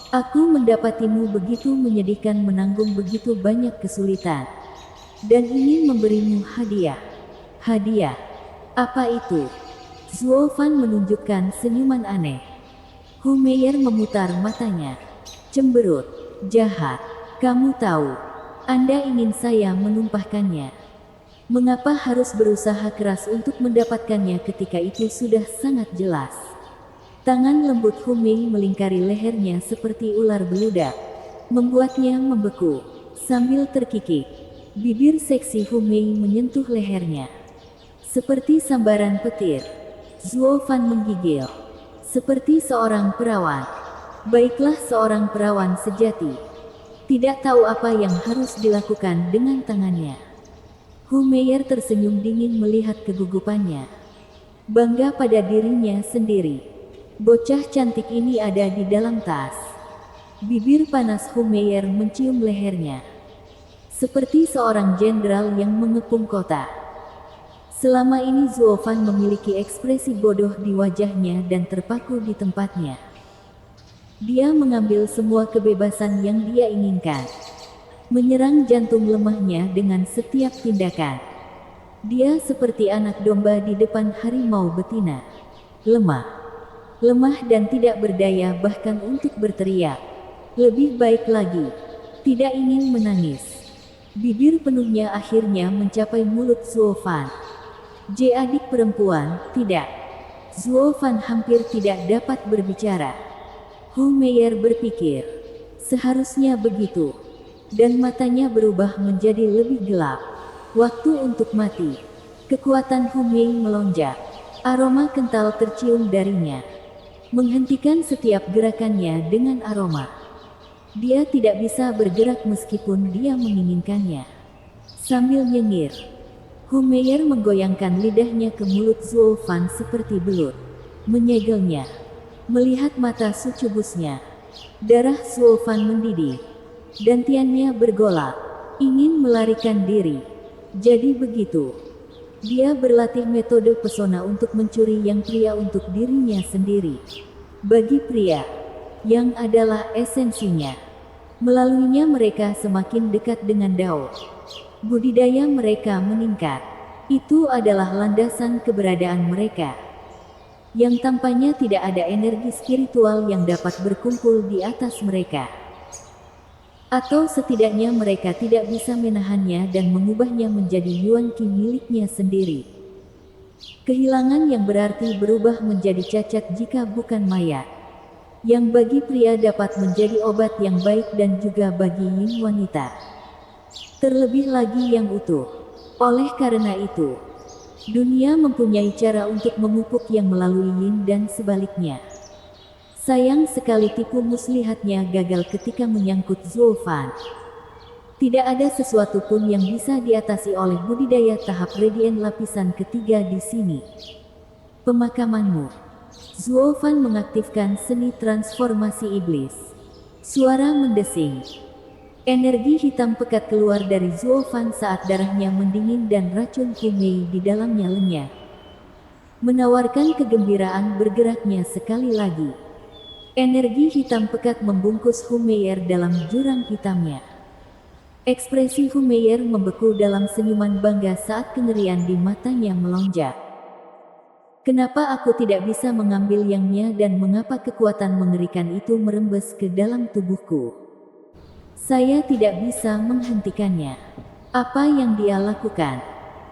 Aku mendapatimu begitu menyedihkan menanggung begitu banyak kesulitan. Dan ingin memberimu hadiah. Hadiah? Apa itu? Zuo Fan menunjukkan senyuman aneh. Hu Meier memutar matanya. Cemberut, jahat. Kamu tahu, Anda ingin saya menumpahkannya. Mengapa harus berusaha keras untuk mendapatkannya ketika itu sudah sangat jelas? Tangan lembut Hu Mei melingkari lehernya seperti ular beludak, membuatnya membeku. Sambil terkikik, bibir seksi Hu Mei menyentuh lehernya. Seperti sambaran petir, Zuo Fan menggigil. Seperti seorang perawan. Baiklah seorang perawan sejati. tidak tahu apa yang harus dilakukan dengan tangannya. Hu Meier tersenyum dingin melihat kegugupannya. Bangga pada dirinya sendiri. Bocah cantik ini ada di dalam tas. Bibir panas Hu Meier mencium lehernya. Seperti seorang jenderal yang mengepung kota. Selama ini Zuo Fan memiliki ekspresi bodoh di wajahnya dan terpaku di tempatnya. Dia mengambil semua kebebasan yang dia inginkan. Menyerang jantung lemahnya dengan setiap tindakan. Dia seperti anak domba di depan harimau betina. Lemah. Lemah dan tidak berdaya bahkan untuk berteriak. Lebih baik lagi, tidak ingin menangis. Bibir penuhnya akhirnya mencapai mulut Zuo Fan. Adik perempuan, tidak. Zuo Fan hampir tidak dapat berbicara. Hu Meier berpikir, seharusnya begitu. Dan matanya berubah menjadi lebih gelap. Waktu untuk mati. Kekuatan Hu Mei melonjak. Aroma kental tercium darinya. Menghentikan setiap gerakannya dengan aroma. Dia tidak bisa bergerak meskipun dia menginginkannya. Sambil nyengir, Hu Meier menggoyangkan lidahnya ke mulut Zuo Fan seperti belut. Menyegelnya. Melihat mata sucubusnya, darah Zuo Fan mendidih. Dantiannya bergolak, ingin melarikan diri. Jadi begitu. Dia berlatih metode pesona untuk mencuri yang pria untuk dirinya sendiri. Bagi pria, yang adalah esensinya. Melaluinya mereka semakin dekat dengan Dao. Budidaya mereka meningkat. Itu adalah landasan keberadaan mereka. Yang tampaknya tidak ada energi spiritual yang dapat berkumpul di atas mereka. Atau setidaknya mereka tidak bisa menahannya dan mengubahnya menjadi Yuan Qi miliknya sendiri. Kehilangan yang berarti berubah menjadi cacat jika bukan mayat. Yang bagi pria dapat menjadi obat yang baik dan juga bagi yin wanita. Terlebih lagi yang utuh. Oleh karena itu, dunia mempunyai cara untuk memupuk yang melalui yin dan sebaliknya. Sayang sekali tipu muslihatnya gagal ketika menyangkut Zuo Fan. Tidak ada sesuatu pun yang bisa diatasi oleh budidaya tahap radian lapisan ketiga di sini. Pemakamanmu. Zuo Fan mengaktifkan seni transformasi iblis. Suara mendesing. Energi hitam pekat keluar dari Zuo Fan saat darahnya mendingin dan racun Hu Mei di dalamnya lenyap. Menawarkan kegembiraan bergeraknya sekali lagi. Energi hitam pekat membungkus Hu Meier dalam jurang hitamnya. Ekspresi Hu Meier membeku dalam senyuman bangga saat kengerian di matanya melonjak. Kenapa aku tidak bisa mengambil yangnya dan mengapa kekuatan mengerikan itu merembes ke dalam tubuhku? Saya tidak bisa menghentikannya. Apa yang dia lakukan?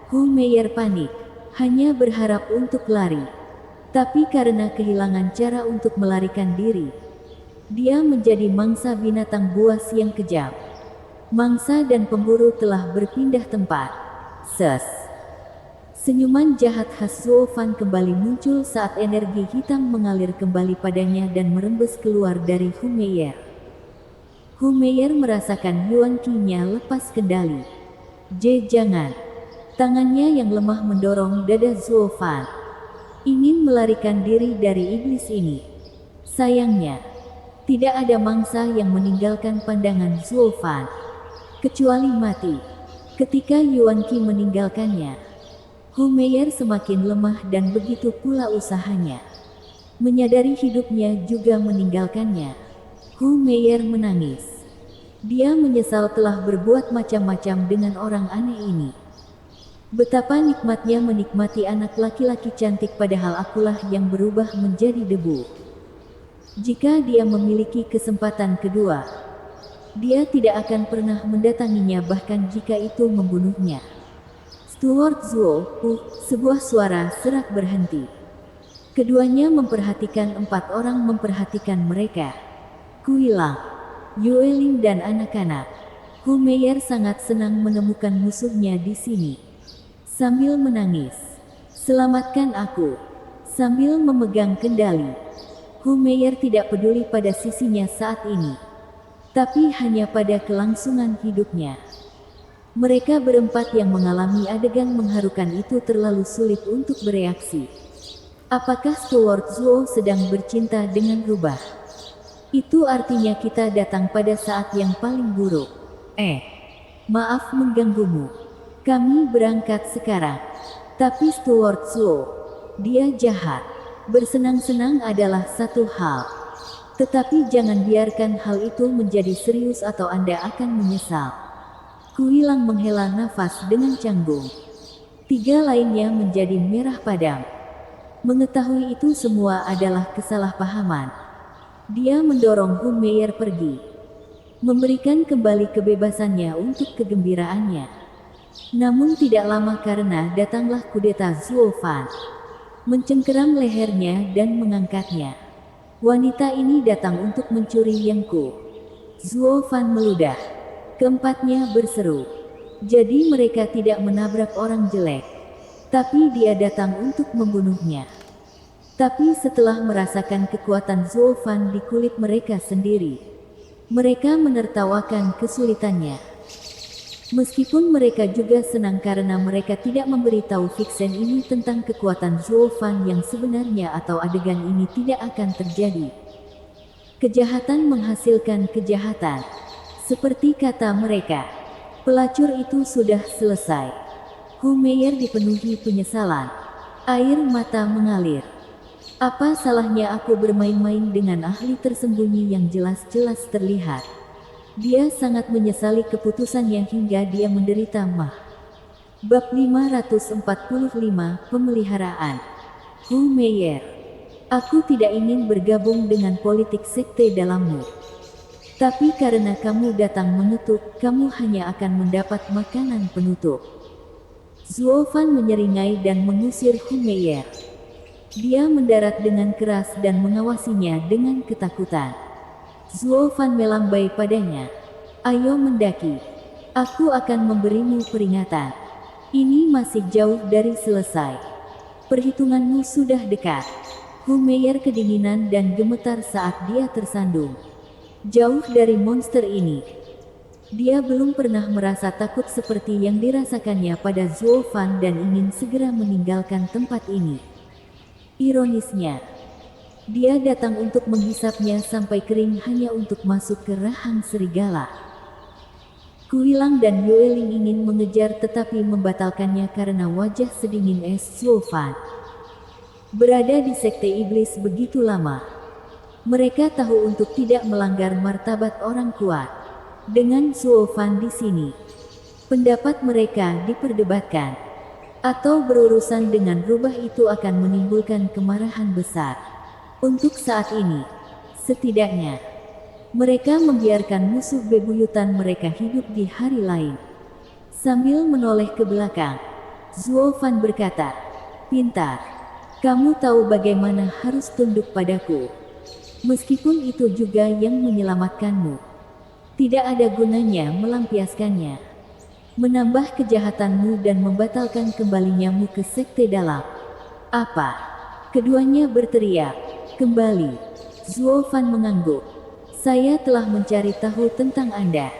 Hu Meier panik, hanya berharap untuk lari. Tapi karena kehilangan cara untuk melarikan diri, dia menjadi mangsa binatang buas yang kejam. Mangsa dan pemburu telah berpindah tempat. Ses. Senyuman jahat khas Zuo Fan kembali muncul saat energi hitam mengalir kembali padanya dan merembes keluar dari Hu Meier. Hu Meier merasakan Yuan Qi-nya lepas kendali. Jangan. Tangannya yang lemah mendorong dada Zuo Fan. Ingin melarikan diri dari iblis ini. Sayangnya, tidak ada mangsa yang meninggalkan pandangan Zuo Fan. Kecuali mati. Ketika Yuan Qi meninggalkannya, Hu Meier semakin lemah dan begitu pula usahanya. Menyadari hidupnya juga meninggalkannya. Hu Meier menangis. Dia menyesal telah berbuat macam-macam dengan orang aneh ini. Betapa nikmatnya menikmati anak laki-laki cantik padahal akulah yang berubah menjadi debu. Jika dia memiliki kesempatan kedua, dia tidak akan pernah mendatanginya bahkan jika itu membunuhnya. Steward Zuo, sebuah suara serak berhenti. Keduanya memperhatikan empat orang memperhatikan mereka. Kuilang, Yueling dan anak-anak. Hu Meier sangat senang menemukan musuhnya di sini. Sambil menangis, selamatkan aku. Sambil memegang kendali, Hu Meier tidak peduli pada sisinya saat ini. tapi hanya pada kelangsungan hidupnya. Mereka berempat yang mengalami adegan mengharukan itu terlalu sulit untuk bereaksi. Apakah Steward Zhuo sedang bercinta dengan rubah? Itu artinya kita datang pada saat yang paling buruk. Maaf mengganggumu. Kami berangkat sekarang. Tapi Steward Zhuo, dia jahat. Bersenang-senang adalah satu hal. Tetapi jangan biarkan hal itu menjadi serius atau Anda akan menyesal. Kuilang menghela nafas dengan canggung. Tiga lainnya menjadi merah padam. Mengetahui itu semua adalah kesalahpahaman. Dia mendorong Hu Meier pergi. Memberikan kembali kebebasannya untuk kegembiraannya. Namun tidak lama karena datanglah kudeta Zhuo Fan. Mencengkeram lehernya dan mengangkatnya. Wanita ini datang untuk mencuri Yengku. Zhuo Fan meludah. Keempatnya berseru. Jadi mereka tidak menabrak orang jelek. Tapi dia datang untuk membunuhnya. Tapi setelah merasakan kekuatan Zhuo Fan di kulit mereka sendiri, mereka menertawakan kesulitannya. Meskipun mereka juga senang karena mereka tidak memberitahu Vixen ini tentang kekuatan Zhuo Fan yang sebenarnya atau adegan ini tidak akan terjadi. Kejahatan menghasilkan kejahatan. Seperti kata mereka, pelacur itu sudah selesai. Hu Meier dipenuhi penyesalan. Air mata mengalir. Apa salahnya aku bermain-main dengan ahli tersembunyi yang jelas-jelas terlihat? Dia sangat menyesali keputusannya hingga dia menderita mah. Bab 545 Pemeliharaan. Hu Meier, aku tidak ingin bergabung dengan politik sekte dalammu. Tapi karena kamu datang menutup, kamu hanya akan mendapat makanan penutup. Zhuo Fan menyeringai dan mengusir Hu Meier. Dia mendarat dengan keras dan mengawasinya dengan ketakutan. Zhuo Fan melambai padanya. Ayo mendaki. Aku akan memberimu peringatan. Ini masih jauh dari selesai. Perhitunganmu sudah dekat. Hu Meier kedinginan dan gemetar saat dia tersandung. Jauh dari monster ini. Dia belum pernah merasa takut seperti yang dirasakannya pada Zhuo Fan dan ingin segera meninggalkan tempat ini. Ironisnya, dia datang untuk menghisapnya sampai kering hanya untuk masuk ke rahang serigala. Kuilang dan Yueling ingin mengejar tetapi membatalkannya karena wajah sedingin es Zhuo Fan. Berada di sekte iblis begitu lama, mereka tahu untuk tidak melanggar martabat orang kuat. Dengan Zhuo Fan di sini, pendapat mereka diperdebatkan. Atau berurusan dengan rubah itu akan menimbulkan kemarahan besar. Untuk saat ini, setidaknya, mereka membiarkan musuh bebuyutan mereka hidup di hari lain. Sambil menoleh ke belakang, Zhuo Fan berkata, "Pintar, kamu tahu bagaimana harus tunduk padaku. Meskipun itu juga yang menyelamatkanmu. Tidak ada gunanya melampiaskannya. Menambah kejahatanmu dan membatalkan kembalinya ke sekte dalam." "Apa?" Keduanya berteriak. "Kembali." Zhuo Fan mengangguk. "Saya telah mencari tahu tentang Anda.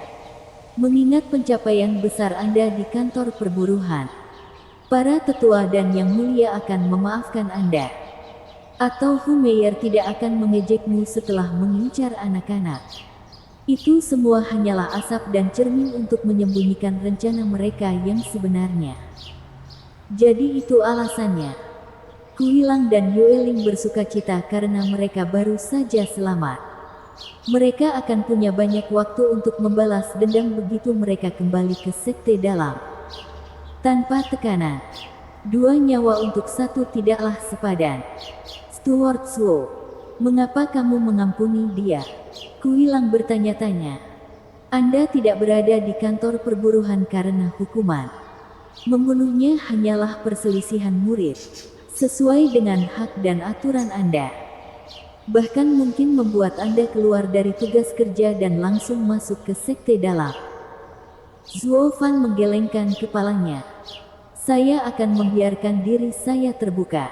Mengingat pencapaian besar Anda di kantor perburuhan. Para tetua dan yang mulia akan memaafkan Anda. Atau Hu Meier tidak akan mengejekmu setelah mengincar anak-anak. Itu semua hanyalah asap dan cermin untuk menyembunyikan rencana mereka yang sebenarnya. Jadi itu alasannya." Kuilang dan Yueling bersukacita karena mereka baru saja selamat. Mereka akan punya banyak waktu untuk membalas dendam begitu mereka kembali ke sekte dalam. Tanpa tekanan, 2 nyawa untuk 1 tidaklah sepadan. "Steward Zhuo, mengapa kamu mengampuni dia?" Kuilang bertanya-tanya. "Anda tidak berada di kantor perburuhan karena hukuman. Membunuhnya hanyalah perselisihan murid, sesuai dengan hak dan aturan Anda. Bahkan mungkin membuat Anda keluar dari tugas kerja dan langsung masuk ke sekte dalam." Zhuo Fan menggelengkan kepalanya. "Saya akan membiarkan diri saya terbuka."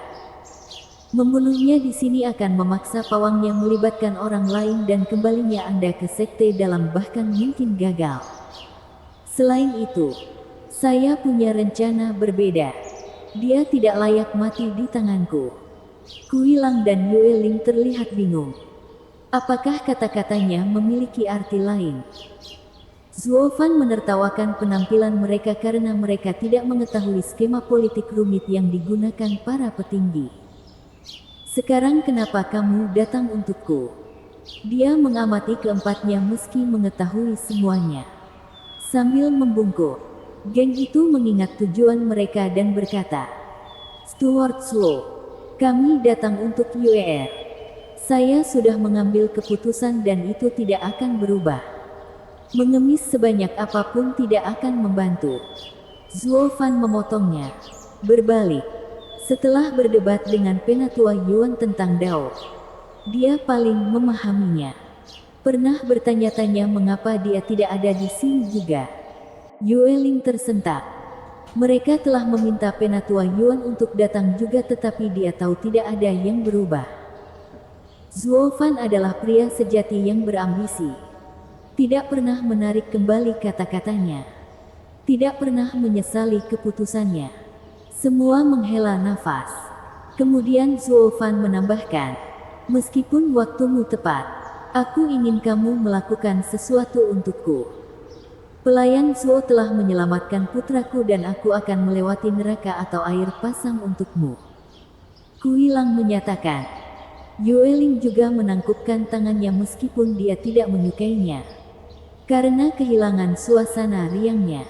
Membunuhnya di sini akan memaksa pawangnya melibatkan orang lain dan kembalinya Anda ke sekte dalam bahkan mungkin gagal. Selain itu, saya punya rencana berbeda. Dia tidak layak mati di tanganku. Kuilang dan Yue Ling terlihat bingung. Apakah kata-katanya memiliki arti lain? Zuo Fan menertawakan penampilan mereka karena mereka tidak mengetahui skema politik rumit yang digunakan para petinggi. Sekarang kenapa kamu datang untukku? Dia mengamati keempatnya meski mengetahui semuanya. Sambil membungkuk, geng itu mengingat tujuan mereka dan berkata, Stuart Zuo, kami datang untuk UER. Saya sudah mengambil keputusan dan itu tidak akan berubah. Mengemis sebanyak apapun tidak akan membantu. Zuo Fan memotongnya. Berbalik. Setelah berdebat dengan Penatua Yuan tentang Dao, dia paling memahaminya. Pernah bertanya-tanya mengapa dia tidak ada di sini juga. Yue Ling tersentak. Mereka telah meminta Penatua Yuan untuk datang juga tetapi dia tahu tidak ada yang berubah. Zuo Fan adalah pria sejati yang berambisi. Tidak pernah menarik kembali kata-katanya. Tidak pernah menyesali keputusannya. Semua menghela nafas. Kemudian Zuo Fan menambahkan, meskipun waktumu tepat, aku ingin kamu melakukan sesuatu untukku. Pelayan Zuo telah menyelamatkan putraku dan aku akan melewati neraka atau air pasang untukmu. Kuilang menyatakan. Yue Ling juga menangkupkan tangannya meskipun dia tidak menyukainya. Karena kehilangan suasana riangnya.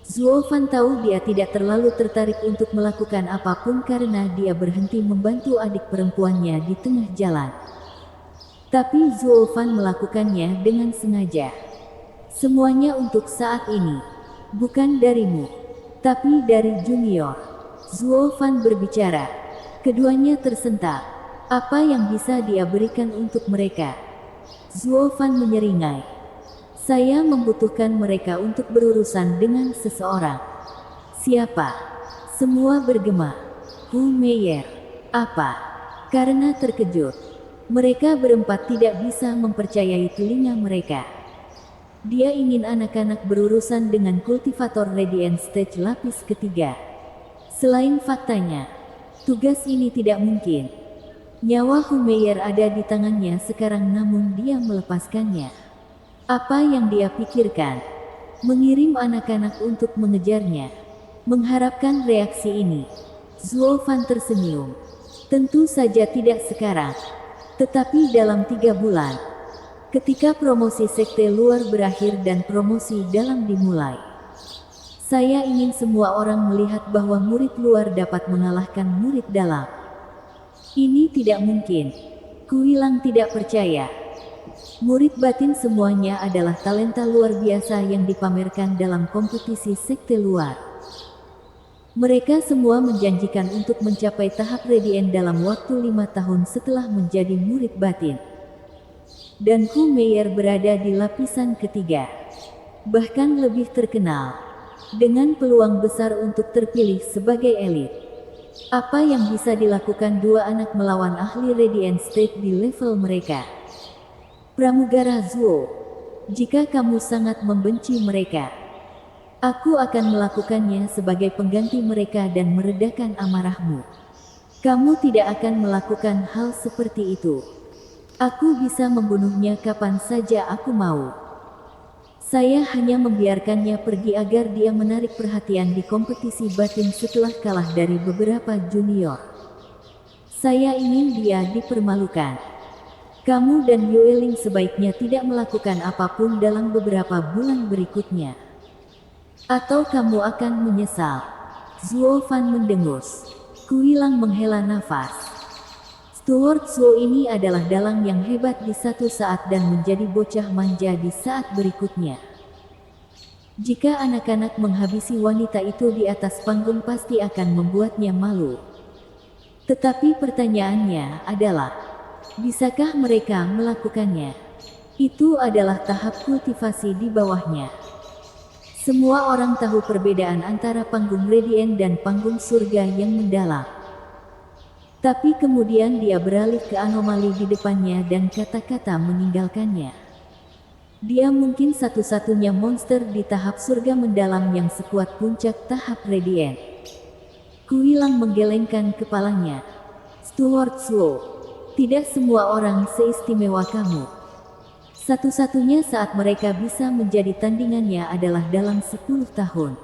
Zuo Fan tahu dia tidak terlalu tertarik untuk melakukan apapun karena dia berhenti membantu adik perempuannya di tengah jalan. Tapi Zuo Fan melakukannya dengan sengaja. Semuanya untuk saat ini. Bukan darimu, tapi dari Junior. Zuo Fan berbicara. Keduanya tersentak. Apa yang bisa dia berikan untuk mereka? Zuo Fan menyeringai. Saya membutuhkan mereka untuk berurusan dengan seseorang. Siapa? Semua bergema. Hu Meier. Apa? Karena terkejut. Mereka berempat tidak bisa mempercayai telinga mereka. Dia ingin anak-anak berurusan dengan kultivator Radiant Stage lapis ketiga. Selain faktanya, tugas ini tidak mungkin. Nyawa Hu Meier ada di tangannya sekarang namun dia melepaskannya. Apa yang dia pikirkan? Mengirim anak-anak untuk mengejarnya. Mengharapkan reaksi ini. Zuo Fan tersenyum. Tentu saja tidak sekarang. Tetapi dalam 3 bulan. Ketika promosi sekte luar berakhir dan promosi dalam dimulai. Saya ingin semua orang melihat bahwa murid luar dapat mengalahkan murid dalam. Ini tidak mungkin. Kuilang tidak percaya. Murid batin semuanya adalah talenta luar biasa yang dipamerkan dalam kompetisi sekte luar. Mereka semua menjanjikan untuk mencapai tahap Radiant dalam waktu 5 tahun setelah menjadi murid batin. Dan Hu Meier berada di lapisan ketiga. Bahkan lebih terkenal. Dengan peluang besar untuk terpilih sebagai elit. Apa yang bisa dilakukan dua anak melawan ahli Radiant State di level mereka? Pramugara Zuo, jika kamu sangat membenci mereka, aku akan melakukannya sebagai pengganti mereka dan meredakan amarahmu. Kamu tidak akan melakukan hal seperti itu. Aku bisa membunuhnya kapan saja aku mau. Saya hanya membiarkannya pergi agar dia menarik perhatian di kompetisi batin setelah kalah dari beberapa junior. Saya ingin dia dipermalukan. Kamu dan Yue Ling sebaiknya tidak melakukan apapun dalam beberapa bulan berikutnya. Atau kamu akan menyesal. Zuo Fan mendengus. Kuilang menghela nafas. Stuart Zuo ini adalah dalang yang hebat di satu saat dan menjadi bocah manja di saat berikutnya. Jika anak-anak menghabisi wanita itu di atas panggung pasti akan membuatnya malu. Tetapi pertanyaannya adalah, bisakah mereka melakukannya? Itu adalah tahap kultivasi di bawahnya. Semua orang tahu perbedaan antara panggung Radiant dan panggung surga yang mendalam. Tapi kemudian dia beralih ke anomali di depannya dan kata-kata meninggalkannya. Dia mungkin satu-satunya monster di tahap surga mendalam yang sekuat puncak tahap radiant. Kuilang menggelengkan kepalanya. Stuart Slow, tidak semua orang seistimewa kamu. Satu-satunya saat mereka bisa menjadi tandingannya adalah dalam 10 tahun.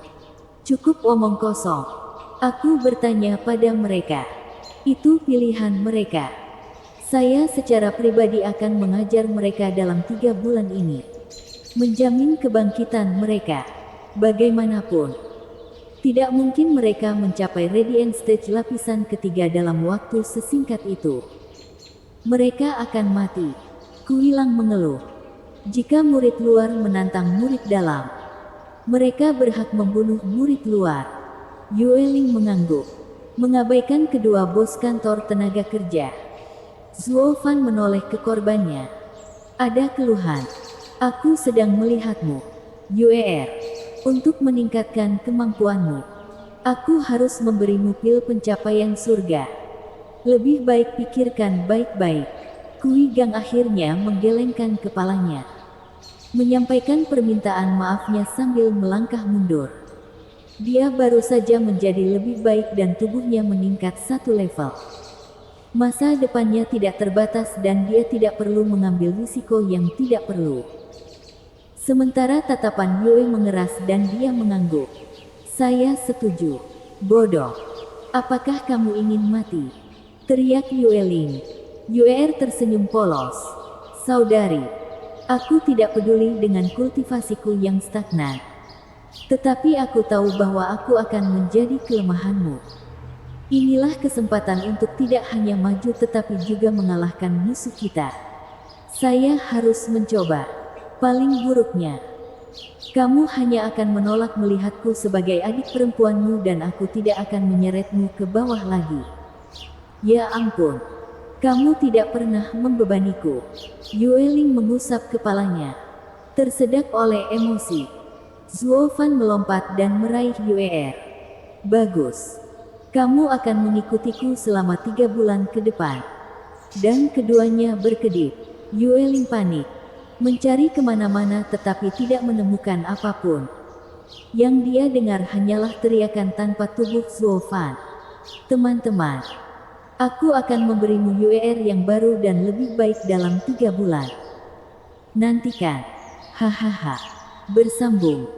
Cukup omong kosong. Aku bertanya pada mereka. Itu pilihan mereka. Saya secara pribadi akan mengajar mereka dalam 3 bulan ini. Menjamin kebangkitan mereka. Bagaimanapun, tidak mungkin mereka mencapai Radiant Stage lapisan ketiga dalam waktu sesingkat itu. Mereka akan mati. Kuilang mengeluh. Jika murid luar menantang murid dalam, mereka berhak membunuh murid luar. Yueling mengangguk, mengabaikan kedua bos kantor tenaga kerja. Zuo Fan menoleh ke korbannya. Ada keluhan. Aku sedang melihatmu, Yuer. Untuk meningkatkan kemampuanmu, aku harus memberimu pil pencapaian surga. Lebih baik pikirkan baik-baik. Kui Gang akhirnya menggelengkan kepalanya, menyampaikan permintaan maafnya sambil melangkah mundur. Dia baru saja menjadi lebih baik dan tubuhnya meningkat 1 level. Masa depannya tidak terbatas dan dia tidak perlu mengambil risiko yang tidak perlu. Sementara tatapan Yue mengeras dan dia mengangguk. Saya setuju. Bodoh. Apakah kamu ingin mati? Teriak Yueling. Yuer tersenyum polos. Saudari, aku tidak peduli dengan kultivasiku yang stagnan. Tetapi aku tahu bahwa aku akan menjadi kelemahanmu. Inilah kesempatan untuk tidak hanya maju tetapi juga mengalahkan musuh kita. Saya harus mencoba. Paling buruknya, kamu hanya akan menolak melihatku sebagai adik perempuanmu dan aku tidak akan menyeretmu ke bawah lagi. Ya ampun, kamu tidak pernah membebaniku. Yueling mengusap kepalanya, tersedak oleh emosi. Zuo Fan melompat dan meraih Yuer. Bagus. Kamu akan mengikutiku selama 3 bulan ke depan. Dan keduanya berkedip. Yueling panik. Mencari kemana-mana tetapi tidak menemukan apapun. Yang dia dengar hanyalah teriakan tanpa tubuh Zuo Fan. Teman-teman, aku akan memberimu Yuer yang baru dan lebih baik dalam 3 bulan. Nantikan. Hahaha. Bersambung.